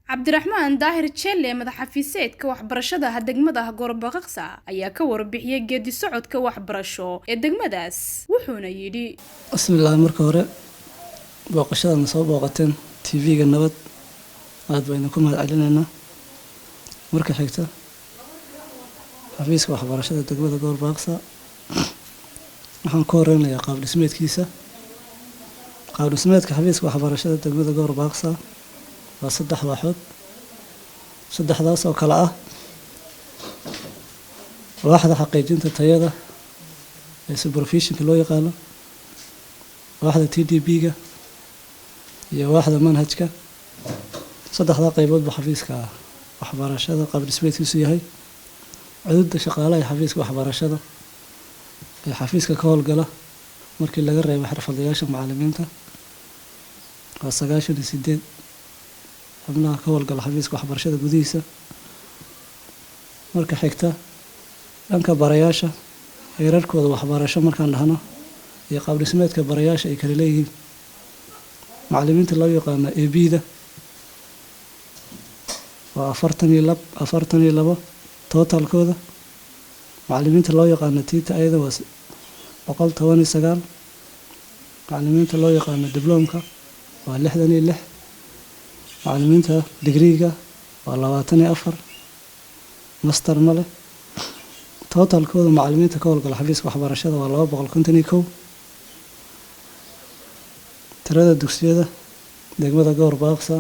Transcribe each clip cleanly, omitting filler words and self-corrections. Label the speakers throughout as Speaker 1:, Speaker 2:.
Speaker 1: Cabdiraxmaan Daahir Jelle madaxafiiseedka waxbarashada degmada Gorbaqsa ayaa ka warbixiyay geedi socodka waxbarasho ee degmadaas wuxuuna yiri
Speaker 2: Bismillah marka hore booqashada soo booqateen TV-ga nabad aad bayna ku mahadcelinaynaa marka xigta xafiiska waxbarashada degmada Gorbaqsa waxaan ka horeynayaa qaab dhismeedkiisa xafiiska waxbarashada degmada Gorbaqsa waa 3 waaxood saddexdaas oo kala ah waaxda xaqiijinta tayada ee supervision loo yaqaan waaxda TDB-ga iyo waaxda manhajka saddexda qaybood ba xafiiska waxbarashada qaab dhismeedkiisu yahay cudurda shaqaalaha xafiiska waxbarashada ee xafiiska ka howlgala markii laga reebo xirfadlayaasha macallimiinta waa 98 xubnaha ka howlgala xafiiska waxbarashada gudihiisa marka xigta dhanka barayaasha heerarkooda waxbarasho markaan dhahno iyo qaab dhismeedka barayaasha ay kala leeyihiin macallimiinta loo yaqaan AB-da waa 42 totalkooda macallimiinta loo yaqaan TTA ayada waa 119 macallimiinta loo yaqaan diplomka waa 66 macallimiinta degree-ga waa 24 master male totalkooda macallimiinta ka howlgala xafiiska waxbarashada waa 251 tirada dugsiyada degmada Gorbaqsa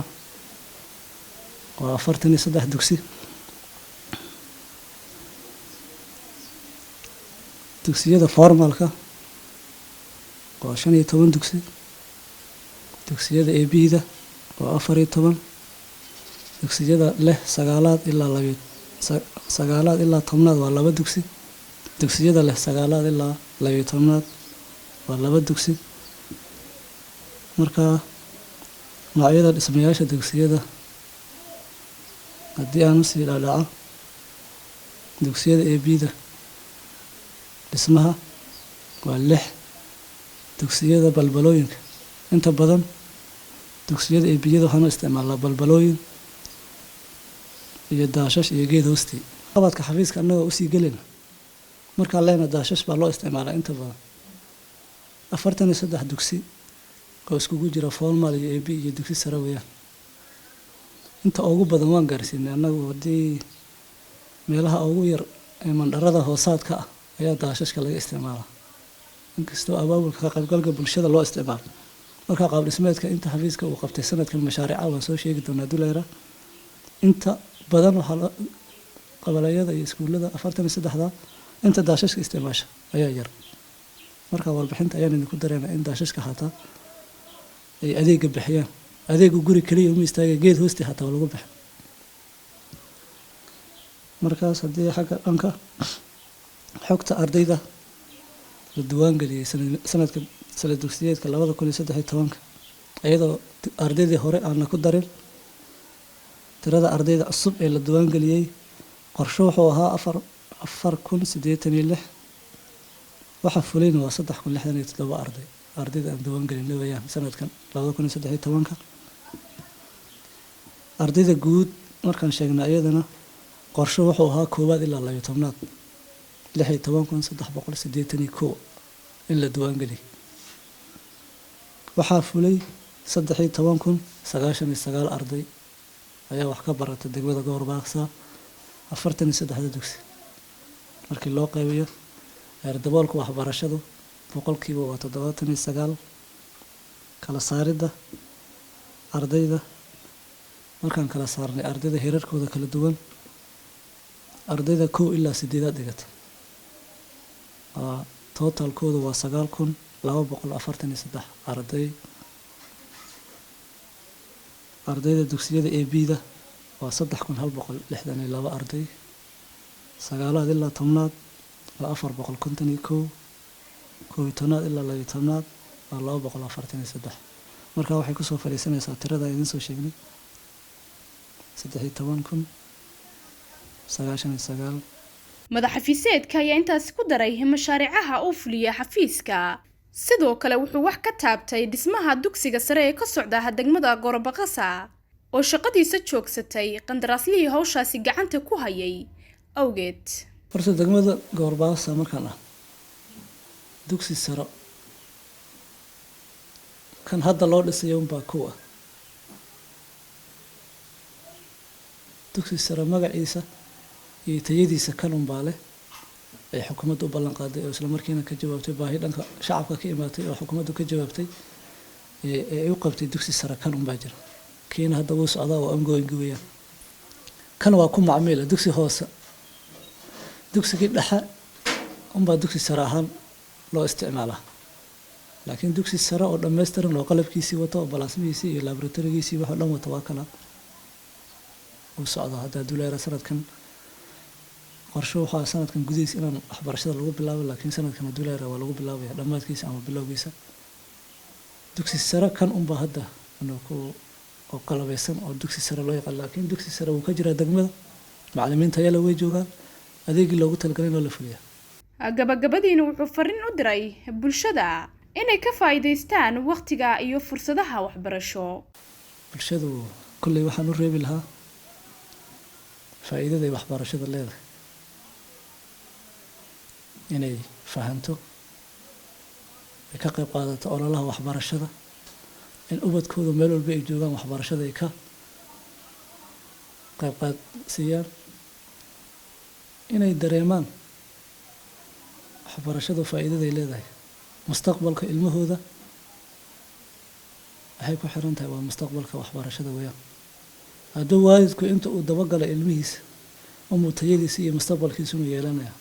Speaker 2: waa 43 dugsi dugsiyada formalka waa 15 dugsi dugsiyada AB-da waa 14 dugsiyada leh sagaalaad ilaa 10 waa 2 dugsi dugsiyada leh sagaalaad ilaa 12 waa 2 dugsi marka noocyada dhismayaasha dugsiyada haddii aan sii dhaadhaco dugsiyada AB-da dhismaha waa 6 dugsiyada balbalooyinka inta badan dugsiyada AB-da waxaan isticmaalnaa balbalooyin iyo daashash iyo geed hoosti qabadka xafiiska annaga u sii gelina marka leena daashash baa loo isticmaalaa inta badan 43 dugsi oo iskugu jira formal iyo AB iyo dugsi sare weeyaan inta ugu badan waan gaarsiinay annagu hadii meelaha ugu yar ee mandharada hoosaadka ah ayaa daashashka laga isticmaalaa inkastoo abaabulka ka qaybgalka bulshada loo isticmaalo marka qaab dhismeedka inta xafiiska uu qabtay sanadkan mashaariic waan soo sheegi doonaa duleera inta badan waxa qabalayada iyo iskuulada 43 inta daashashka isticmaasha ayaa yar marka warbixinta ayaan idinku dareemaa in daashashka hata ay adeega bixiyaan adeegu guri kaliya uma istaagay geed hoosti hataa lagu bixin markaas haddii xagga dhanka xogta ardayda la diiwaan geliyay sanadka sala dugsiyeedka 2013 iyadoo ardaydii hore aan la ku darin tirada ardayda cusub ee la diiwaan geliyay qorshe wuxuu ahaa 4086 waxa fulayna waa 3067 ardayda aan diiwaan gelin weeyaan sanadkan 2013 ardayda guud markaan sheegnay iyadana qorshe wuxuu ahaa 1 ilaa 12 16381 in la diiwaan geliyay waxaa fulay 13099 arday ayaa wax ka barata degmada Gorbaqsa 43 dugsi markii loo qaybiyo heer daboolka waxbarashadu boqolkiiba waa 79 kala saarida ardayda markaan kala saarnay ardayda heerarkooda kala duwan ardayda 1 ilaa 8 dhigata totalkooda waa 9243 arday ardayda dugsiyada AB-da waa 3162 arday sagaalaad ilaa 10 waa 451 11 ilaa 12 waa 243 marka waxay ku soo fariisanaysaa tirada idin soo sheegnay 13099
Speaker 1: madaxafiiseedka ayaa intaas ku daray mashaariicaha uu fuliya xafiiska sidoo kale wuxuu wax ka taabtay dhismaha dugsiga sare ee ka socda degmada Gorbaqsa oo shaqadiisa joogsatay qandaraaslihii hawshaasi gacanta ku hayay awgeed.
Speaker 2: horta degmada Goorbaaqsa markaan ah dugsi sare kan hadda loo dhisay unbaa kuwa dugsi sare magaciisa iyo tayadiisa kan unbaa leh ay xukuumaddu u ballan qaaday oo isla markiina ka jawaabtay baahi dhanka shacabka ka imaatay oo xukuumaddu ka jawaabtay ay u qabtay dugsi sare kan unbaa jira kiina hadda wuu socdaa oo ongoing weeyaan kan waa ku macmiil dugsi hoose dugsigii dhexe unbaa dugsi sare ahaan loo isticmaalaa laakiin dugsi sare oo dhammaystiran oo qalabkiisii wato oo balaasmihiisii iyo laboratorigiisii wax oo dhan wato waa kana uu socdo hadda duleera sanadkan qorshe waxaa sanadkan gudihiisa inaan waxbarashada lagu bilaabo laakiin sanadkan duleera waa lagu bilaabaya dhammaadkiisa ama bilowgiisa dugsi sare kan unbaa hadda ku oo qalabeysan oo dugsi sare loo yaqaan laakiin dugsi sare wuu ka jiraa degmada macallimiinta ayaa way joogaan adeegii loogu talagalay in la fuliyo.
Speaker 1: gabagabadiina wuxuu fariin u diray bulshada inay ka faa'iideystaan waqtiga iyo fursadaha waxbarasho.
Speaker 2: bulshadu kulley waxaan u reebi lahaa faa'iidada waxbarashada leedahay inay fahanto ay ka qayb qaadato ololaha waxbarashada in ubadkooda meel walba ay joogaan waxbarashada ay ka qayb qaadsiiyaan inay dareemaan waxbarashada faa'iidada ay leedahay mustaqbalka ilmahooda waxay ku xiran tahay waa mustaqbalka waxbarashada weeyaan hadduu waalidku inta uu dabagalay ilmihiisa umuu tayadiisa iyo mustaqbalkiisa inuu yeelanaya